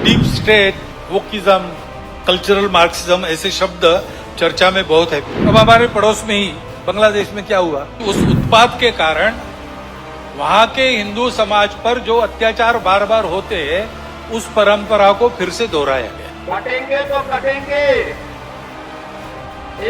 Deep state, wokeism, cultural Marxism ऐसे शब्द चर्चा में बहुत है। अब हमारे पड़ोस में ही बांग्लादेश में क्या हुआ, उस उत्पात के कारण वहां के हिंदू समाज पर जो अत्याचार बार बार होते हैं, उस परंपरा को फिर से दोहराया गया। कटेंगे तो कटेंगे,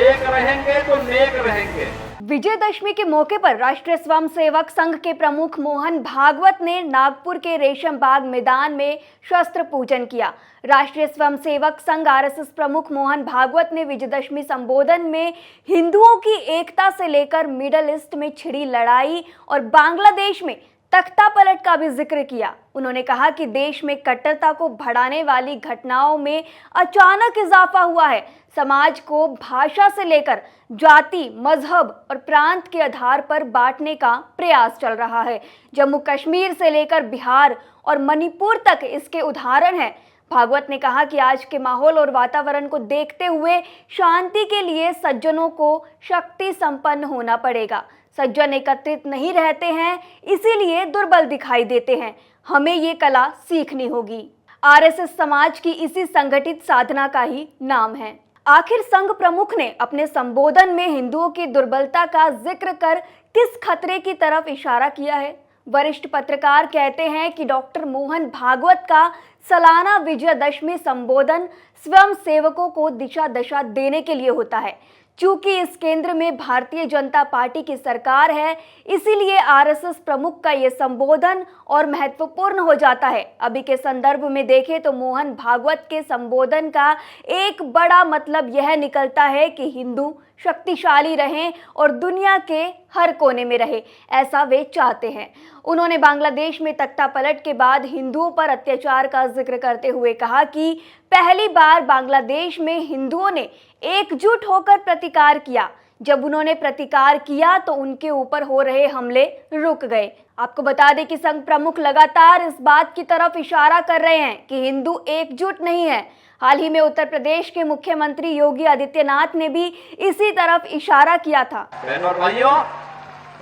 एक रहेंगे तो नेक रहेंगे। विजयदशमी के मौके पर राष्ट्रीय स्वयंसेवक संघ के प्रमुख मोहन भागवत ने नागपुर के रेशम बाग मैदान में शस्त्र पूजन किया। राष्ट्रीय स्वयंसेवक संघ आरएसएस प्रमुख मोहन भागवत ने विजयदशमी संबोधन में हिंदुओं की एकता से लेकर मिडल ईस्ट में छिड़ी लड़ाई और बांग्लादेश में तख्ता पलट का भी जिक्र किया। उन्होंने कहा कि देश में कट्टरता को बढ़ाने वाली घटनाओं में अचानक इजाफा हुआ है। समाज को भाषा से लेकर जाति, मजहब और प्रांत के आधार पर बांटने का प्रयास चल रहा है। जम्मू कश्मीर से लेकर बिहार और मणिपुर तक इसके उदाहरण हैं। भागवत ने कहा कि आज के माहौल और वातावरण को देखते हुए शांति के लिए सज्जनों को शक्ति संपन्न होना पड़ेगा। सज्जन एकत्रित नहीं रहते हैं, इसीलिए दुर्बल दिखाई देते हैं। हमें ये कला सीखनी होगी। आरएसएस समाज की इसी संगठित साधना का ही नाम है। आखिर संघ प्रमुख ने अपने संबोधन में हिंदुओं की दुर्बलता का जिक्र कर किस खतरे की तरफ इशारा किया है? वरिष्ठ पत्रकार कहते हैं कि डॉक्टर मोहन भागवत का सालाना विजयदशमी संबोधन स्वयं सेवकों को दिशा दशा देने के लिए होता है। चूंकि इस केंद्र में भारतीय जनता पार्टी की सरकार है, इसीलिए आरएसएस प्रमुख का ये संबोधन और महत्वपूर्ण हो जाता है। अभी के संदर्भ में देखें तो मोहन भागवत के संबोधन का एक बड़ा मतलब यह निकलता है कि हिंदू शक्तिशाली रहें और दुनिया के हर कोने में रहे, ऐसा वे चाहते हैं। उन्होंने बांग्लादेश में तख्ता पलट के बाद हिंदुओं पर अत्याचार का जिक्र करते हुए कहा कि पहली बार बांग्लादेश में हिंदुओं ने एकजुट होकर प्रतिकार किया। जब उन्होंने प्रतिकार किया तो उनके ऊपर हो रहे हमले रुक गए। आपको बता दें कि संघ प्रमुख लगातार इस बात की तरफ इशारा कर रहे हैं कि हिंदू एकजुट नहीं है। हाल ही में उत्तर प्रदेश के मुख्यमंत्री योगी आदित्यनाथ ने भी इसी तरफ इशारा किया था। बहनों और भाइयों,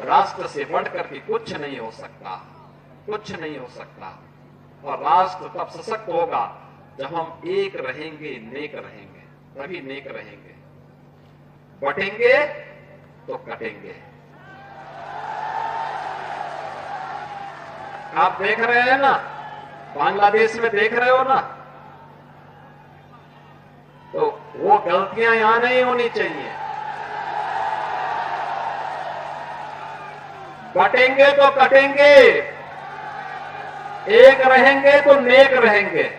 राष्ट्र से बढ़कर के कुछ नहीं हो सकता, कुछ नहीं हो सकता। और राष्ट्र तब सशक्त होगा जब हम एक रहेंगे, नेक रहेंगे, तभी नेक रहेंगे। बटेंगे तो कटेंगे। आप देख रहे हैं ना, बांग्लादेश में देख रहे हो ना, तो वो गलतियां यहां नहीं होनी चाहिए। बटेंगे तो कटेंगे, एक रहेंगे तो नेक रहेंगे,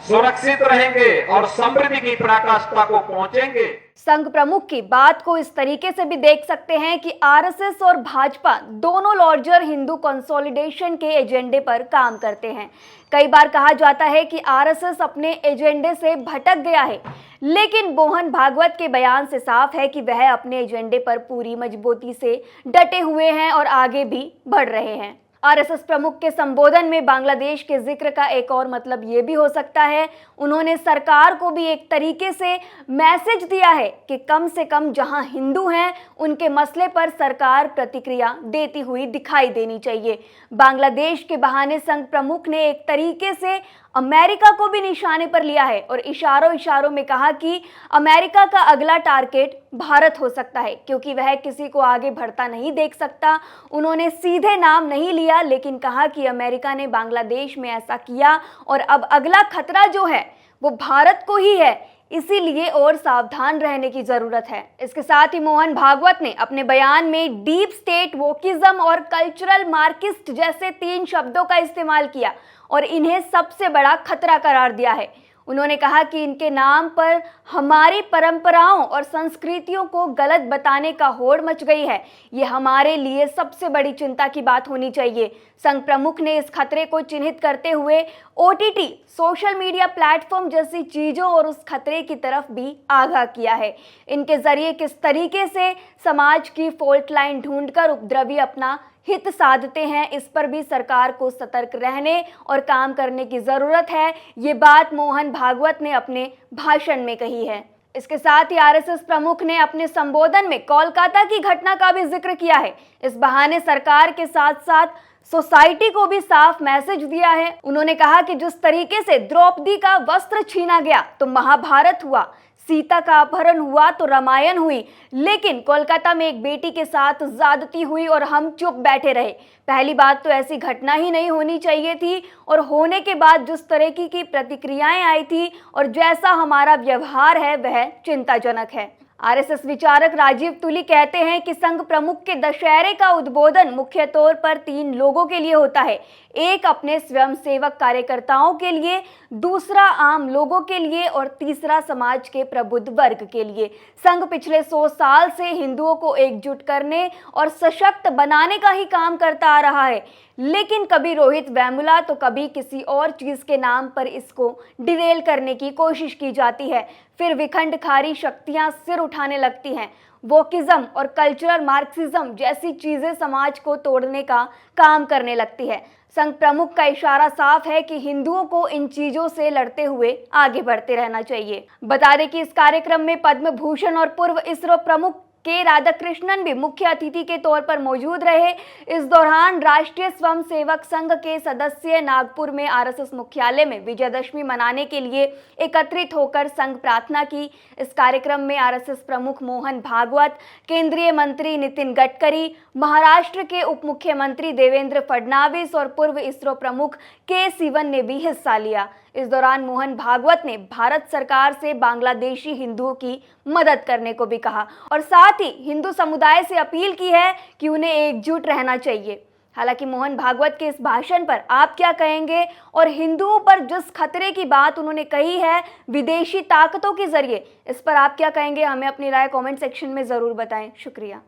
सुरक्षित रहेंगे और समृद्धि की पराकाष्ठा को पहुंचेंगे। संघ प्रमुख की बात को इस तरीके से भी देख सकते हैं कि आरएसएस और भाजपा दोनों लार्जर हिंदू कंसोलिडेशन के एजेंडे पर काम करते हैं। कई बार कहा जाता है कि आरएसएस अपने एजेंडे से भटक गया है, लेकिन मोहन भागवत के बयान से साफ है कि वह अपने एजेंडे पर पूरी मजबूती से डटे हुए हैं और आगे भी बढ़ रहे हैं। आरएसएस प्रमुख के संबोधन में बांग्लादेश के जिक्र का एक और मतलब ये भी हो सकता है, उन्होंने सरकार को भी एक तरीके से मैसेज दिया है कि कम से कम जहां हिंदू हैं उनके मसले पर सरकार प्रतिक्रिया देती हुई दिखाई देनी चाहिए। बांग्लादेश के बहाने संघ प्रमुख ने एक तरीके से अमेरिका को भी निशाने पर लिया है और इशारों में कहा कि अमेरिका का अगला टारगेट भारत हो सकता है, क्योंकि वह किसी को आगे बढ़ता नहीं देख सकता। उन्होंने सीधे नाम नहीं लिया, लेकिन कहा कि अमेरिका ने बांग्लादेश में ऐसा किया और अब अगला खतरा जो है वो भारत को ही है, इसीलिए और सावधान रहने की जरूरत है। इसके साथ ही मोहन भागवत ने अपने बयान में डीप स्टेट, वोकिज्म और कल्चरल मार्क्सिस्ट जैसे 3 शब्दों का इस्तेमाल किया और इन्हें सबसे बड़ा खतरा करार दिया है। उन्होंने कहा कि इनके नाम पर हमारी परंपराओं और संस्कृतियों को गलत बताने का होड़ मच गई है। ये हमारे लिए सबसे बड़ी चिंता की बात होनी चाहिए। संघ प्रमुख ने इस खतरे को चिन्हित करते हुए ओटीटी, सोशल मीडिया प्लेटफॉर्म जैसी चीजों और उस खतरे की तरफ भी आगाह किया है। इनके जरिए किस तरीके से समाज की फॉल्ट लाइन ढूंढकर उपद्रवी अपना हित साधते हैं, इस पर भी सरकार को सतर्क रहने और काम करने की जरूरत है। ये बात मोहन भागवत ने अपने भाषण में कही है। इसके साथ ही आरएसएस प्रमुख ने अपने संबोधन में कोलकाता की घटना का भी जिक्र किया है। इस बहाने सरकार के साथ साथ सोसाइटी को भी साफ मैसेज दिया है। उन्होंने कहा कि जिस तरीके से द्रौपदी का वस्त्र छीना गया तो महाभारत हुआ, सीता का अपहरण हुआ तो रामायण हुई, लेकिन कोलकाता में एक बेटी के साथ ज्यादती हुई और हम चुप बैठे रहे। पहली बात तो ऐसी घटना ही नहीं होनी चाहिए थी, और होने के बाद जिस तरह की प्रतिक्रियाएं आई थी और जैसा हमारा व्यवहार है वह चिंताजनक है। आरएसएस विचारक राजीव तुली कहते हैं कि संघ प्रमुख के दशहरे का उद्बोधन मुख्य तौर पर 3 लोगों के लिए होता है। एक अपने स्वयंसेवक कार्यकर्ताओं के लिए, दूसरा आम लोगों के लिए और तीसरा समाज के प्रबुद्ध वर्ग के लिए। संघ पिछले 100 साल से हिंदुओं को एकजुट करने और सशक्त बनाने का ही काम करता आ रहा है, लेकिन कभी रोहित वेमुला तो कभी किसी और चीज के नाम पर इसको डिरेल करने की कोशिश की जाती है। फिर विखंडकारी शक्तियां सिर उठाने लगती हैं। वोकिज्म और कल्चरल मार्क्सिज्म जैसी चीजें समाज को तोड़ने का काम करने लगती है। संघ प्रमुख का इशारा साफ है कि हिंदुओं को इन चीजों से लड़ते हुए आगे बढ़ते रहना चाहिए। बता दें कि इस कार्यक्रम में पद्म भूषण और पूर्व इसरो प्रमुख के राधाकृष्णन भी मुख्य अतिथि के तौर पर मौजूद रहे। इस दौरान राष्ट्रीय स्वयंसेवक संघ के सदस्य नागपुर में आरएसएस मुख्यालय में विजयदशमी मनाने के लिए एकत्रित होकर संघ प्रार्थना की। इस कार्यक्रम में आरएसएस प्रमुख मोहन भागवत, केंद्रीय मंत्री नितिन गडकरी, महाराष्ट्र के उप मुख्यमंत्री देवेंद्र फडणवीस और पूर्व इसरो प्रमुख के सिवन ने भी हिस्सा लिया। इस दौरान मोहन भागवत ने भारत सरकार से बांग्लादेशी हिंदुओं की मदद करने को भी कहा और साथ ही हिंदू समुदाय से अपील की है कि उन्हें एकजुट रहना चाहिए। हालांकि मोहन भागवत के इस भाषण पर आप क्या कहेंगे, और हिंदुओं पर जिस खतरे की बात उन्होंने कही है विदेशी ताकतों के जरिए, इस पर आप क्या कहेंगे? हमें अपनी राय कमेंट सेक्शन में जरूर बताएं। शुक्रिया।